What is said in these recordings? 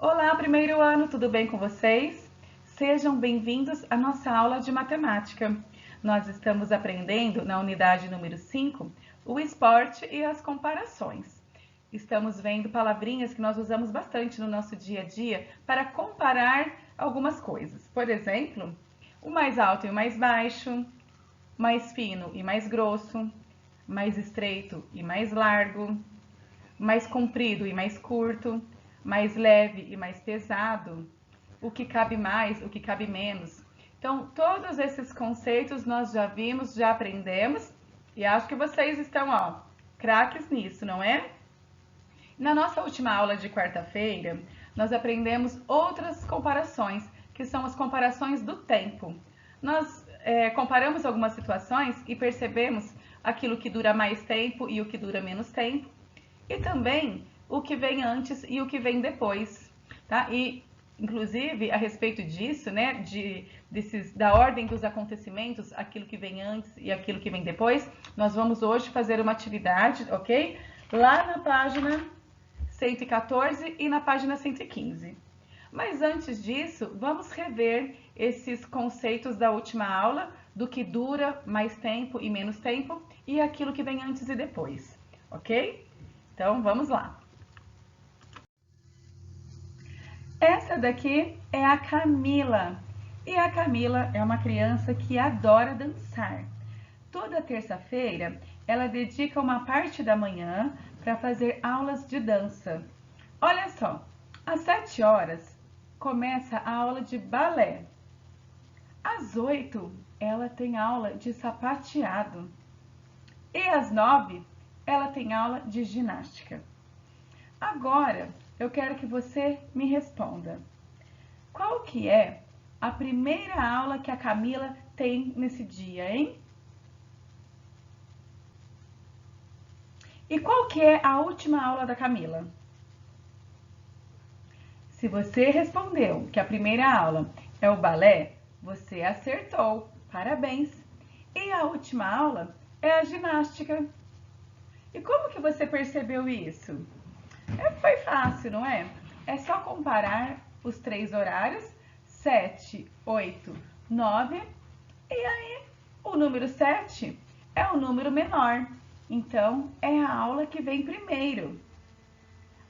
Olá, primeiro ano, tudo bem com vocês? Sejam bem-vindos à nossa aula de matemática. Nós estamos aprendendo na unidade número 5 o esporte e as comparações. Estamos vendo palavrinhas que nós usamos bastante no nosso dia a dia para comparar algumas coisas. Por exemplo, o mais alto e o mais baixo, mais fino e mais grosso, mais estreito e mais largo, mais comprido e mais curto, mais leve e mais pesado, o que cabe mais, o que cabe menos. Então, todos esses conceitos nós já vimos, já aprendemos e acho que vocês estão, craques nisso, não é? Na nossa última aula de quarta-feira, nós aprendemos outras comparações, que são as comparações do tempo. Nós comparamos algumas situações e percebemos aquilo que dura mais tempo e o que dura menos tempo, e também o que vem antes e o que vem depois, tá? E inclusive a respeito disso, né, da ordem dos acontecimentos, aquilo que vem antes e aquilo que vem depois, nós vamos hoje fazer uma atividade, ok? Lá na página 114 e na página 115. Mas antes disso, vamos rever esses conceitos da última aula, do que dura mais tempo e menos tempo, e aquilo que vem antes e depois, ok? Então, vamos lá. Essa daqui é a Camila. E a Camila é uma criança que adora dançar. Toda terça-feira, ela dedica uma parte da manhã para fazer aulas de dança. Olha só, às 7 horas começa a aula de balé. Às 8, ela tem aula de sapateado. E às 9, ela tem aula de ginástica. Agora, eu quero que você me responda. Qual que é a primeira aula que a Camila tem nesse dia, hein? E qual que é a última aula da Camila? Se você respondeu que a primeira aula é o balé, você acertou. Parabéns! E a última aula é a ginástica. E como que você percebeu isso? Foi fácil, não é? É só comparar os 3 horários, 7, 8, 9, e aí o número 7 é o número menor. Então, é a aula que vem primeiro.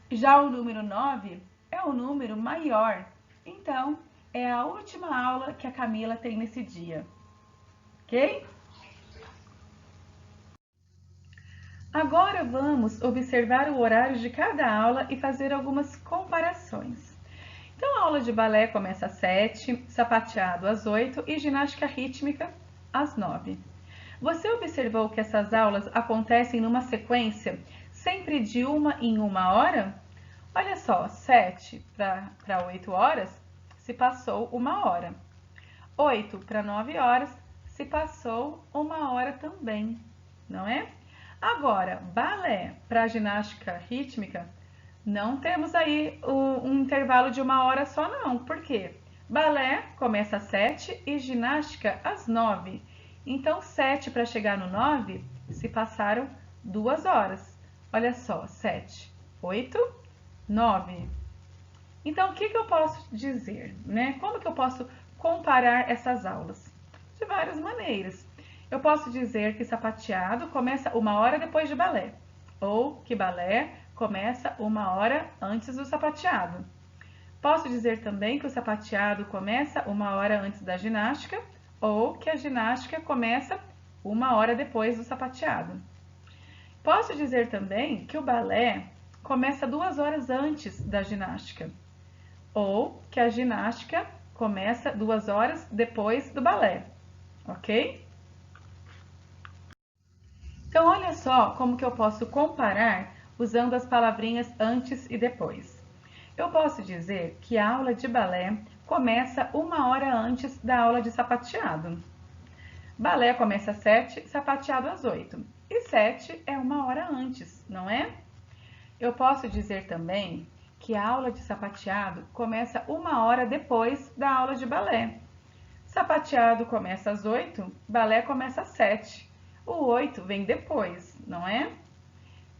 Já o número 9 é o número maior. Então, é a última aula que a Camila tem nesse dia. Ok? Agora vamos observar o horário de cada aula e fazer algumas comparações. Então, a aula de balé começa às 7, sapateado às 8 e ginástica rítmica às 9. Você observou que essas aulas acontecem numa sequência sempre de uma em uma hora? Olha só, 7 para 8 horas se passou uma hora. 8 para 9 horas se passou uma hora também, não é? Agora, balé para ginástica rítmica, não temos aí um intervalo de uma hora só não. Por quê? Balé começa às 7 e ginástica às 9. Então, 7 para chegar no 9 se passaram 2 horas. Olha só, 7, 8, 9. Então, o que eu posso dizer, né? Como que eu posso comparar essas aulas? De várias maneiras. Eu posso dizer que sapateado começa uma hora depois de balé, ou que balé começa uma hora antes do sapateado. Posso dizer também que o sapateado começa uma hora antes da ginástica, ou que a ginástica começa uma hora depois do sapateado. Posso dizer também que o balé começa 2 horas antes da ginástica, ou que a ginástica começa 2 horas depois do balé, ok? Então, olha só como que eu posso comparar usando as palavrinhas antes e depois. Eu posso dizer que a aula de balé começa uma hora antes da aula de sapateado. Balé começa às 7, sapateado às 8. E 7 é uma hora antes, não é? Eu posso dizer também que a aula de sapateado começa uma hora depois da aula de balé. Sapateado começa às 8, balé começa às 7. O 8 vem depois, não é?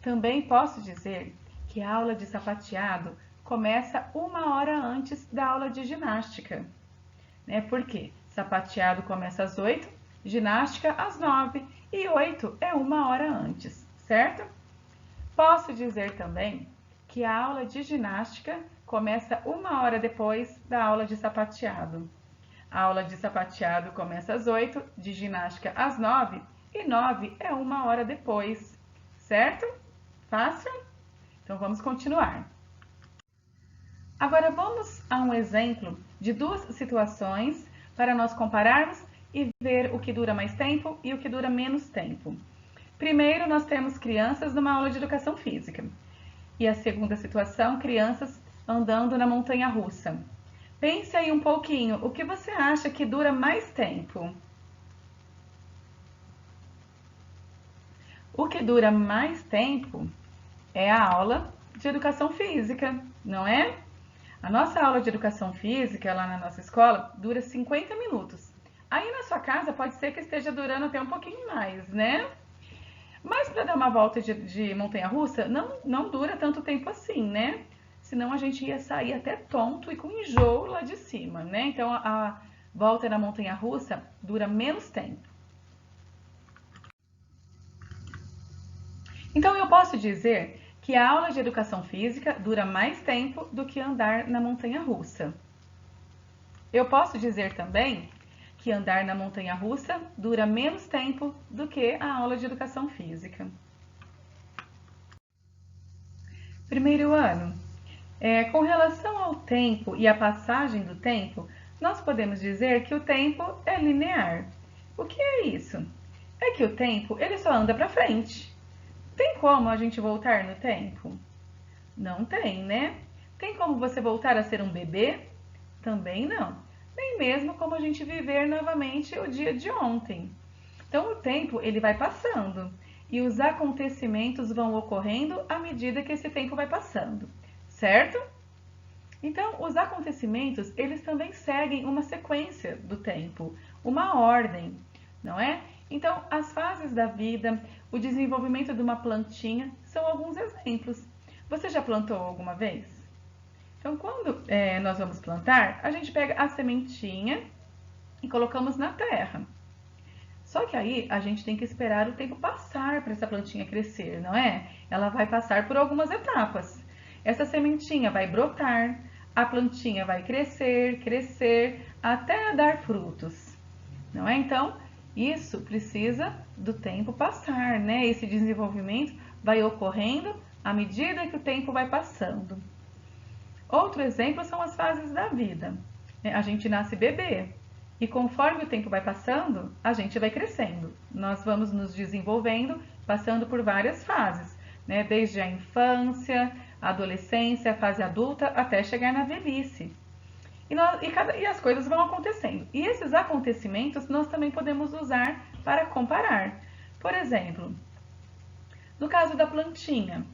Também posso dizer que a aula de sapateado começa 1 hora antes da aula de ginástica. Né? Por quê? Sapateado começa às 8, ginástica às 9 e 8 é 1 hora antes, certo? Posso dizer também que a aula de ginástica começa 1 hora depois da aula de sapateado. A aula de sapateado começa às 8, de ginástica às 9 e 9 é 1 hora depois, certo? Fácil? Então vamos continuar. Agora vamos a um exemplo de duas situações para nós compararmos e ver o que dura mais tempo e o que dura menos tempo. Primeiro, nós temos crianças numa aula de educação física. E a segunda situação, crianças andando na montanha-russa. Pense aí um pouquinho, o que você acha que dura mais tempo? O que dura mais tempo é a aula de educação física, não é? A nossa aula de educação física lá na nossa escola dura 50 minutos. Aí na sua casa pode ser que esteja durando até um pouquinho mais, né? Mas para dar uma volta de montanha-russa não dura tanto tempo assim, né? Senão a gente ia sair até tonto e com enjoo lá de cima, né? Então a volta na montanha-russa dura menos tempo. Então eu posso dizer que a aula de educação física dura mais tempo do que andar na montanha-russa. Eu posso dizer também que andar na montanha-russa dura menos tempo do que a aula de educação física. Primeiro ano. Com relação ao tempo e à passagem do tempo, nós podemos dizer que o tempo é linear. O que é isso? É que o tempo ele só anda para frente. Tem como a gente voltar no tempo? Não tem, né? Tem como você voltar a ser um bebê? Também não. Nem mesmo como a gente viver novamente o dia de ontem. Então o tempo ele vai passando e os acontecimentos vão ocorrendo à medida que esse tempo vai passando, certo? Então os acontecimentos eles também seguem uma sequência do tempo, uma ordem, não é? Então as fases da vida, o desenvolvimento de uma plantinha são alguns exemplos. Você já plantou alguma vez? Então quando nós vamos plantar, a gente pega a sementinha e colocamos na terra. Só que aí a gente tem que esperar o tempo passar para essa plantinha crescer, não é? Ela vai passar por algumas etapas. Essa sementinha vai brotar, a plantinha vai crescer, crescer, até dar frutos, não é? Então, isso precisa do tempo passar, né? Esse desenvolvimento vai ocorrendo à medida que o tempo vai passando. Outro exemplo são as fases da vida. A gente nasce bebê, e conforme o tempo vai passando, a gente vai crescendo. Nós vamos nos desenvolvendo, passando por várias fases, né? Desde a infância, a adolescência, a fase adulta, até chegar na velhice. E as coisas vão acontecendo. E esses acontecimentos nós também podemos usar para comparar. Por exemplo, no caso da plantinha,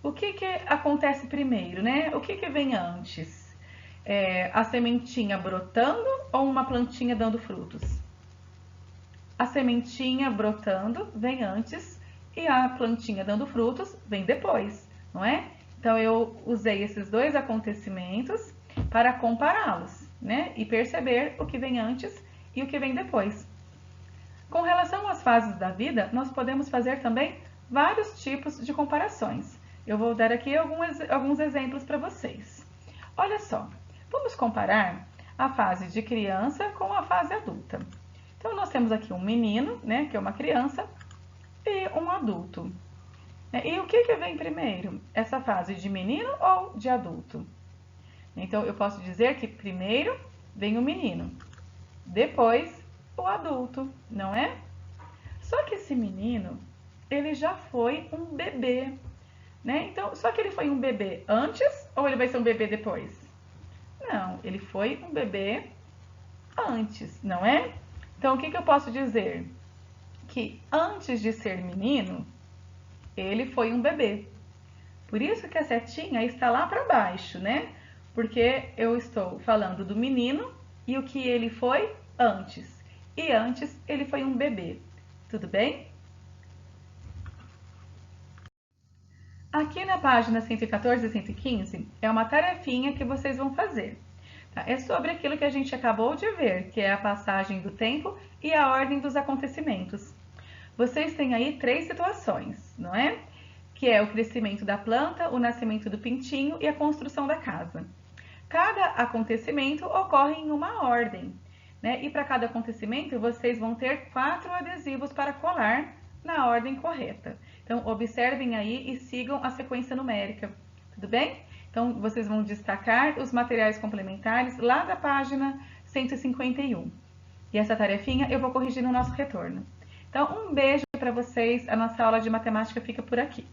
o que acontece primeiro, né? O que vem antes? A sementinha brotando ou uma plantinha dando frutos? A sementinha brotando vem antes e a plantinha dando frutos vem depois, não é? Então eu usei esses dois acontecimentos para compará-los, né? E perceber o que vem antes e o que vem depois. Com relação às fases da vida, nós podemos fazer também vários tipos de comparações. Eu vou dar aqui alguns exemplos para vocês. Olha só. Vamos comparar a fase de criança com a fase adulta. Então, nós temos aqui um menino, né, que é uma criança, e um adulto. E o que vem primeiro? Essa fase de menino ou de adulto? Então, eu posso dizer que primeiro vem o menino, depois o adulto, não é? Só que esse menino, ele já foi um bebê, né? Então, só que ele foi um bebê antes ou ele vai ser um bebê depois? Não, ele foi um bebê antes, não é? Então, o que eu posso dizer? Que antes de ser menino, ele foi um bebê. Por isso que a setinha está lá para baixo, né? Porque eu estou falando do menino e o que ele foi antes. E antes ele foi um bebê. Tudo bem? Aqui na página 114 e 115 é uma tarefinha que vocês vão fazer. Tá? É sobre aquilo que a gente acabou de ver, que é a passagem do tempo e a ordem dos acontecimentos. Vocês têm aí 3 situações, não é? Que é o crescimento da planta, o nascimento do pintinho e a construção da casa. Cada acontecimento ocorre em uma ordem, né? E para cada acontecimento vocês vão ter 4 adesivos para colar na ordem correta. Então observem aí e sigam a sequência numérica, tudo bem? Então vocês vão destacar os materiais complementares lá da página 151. E essa tarefinha eu vou corrigir no nosso retorno. Então um beijo para vocês, a nossa aula de matemática fica por aqui.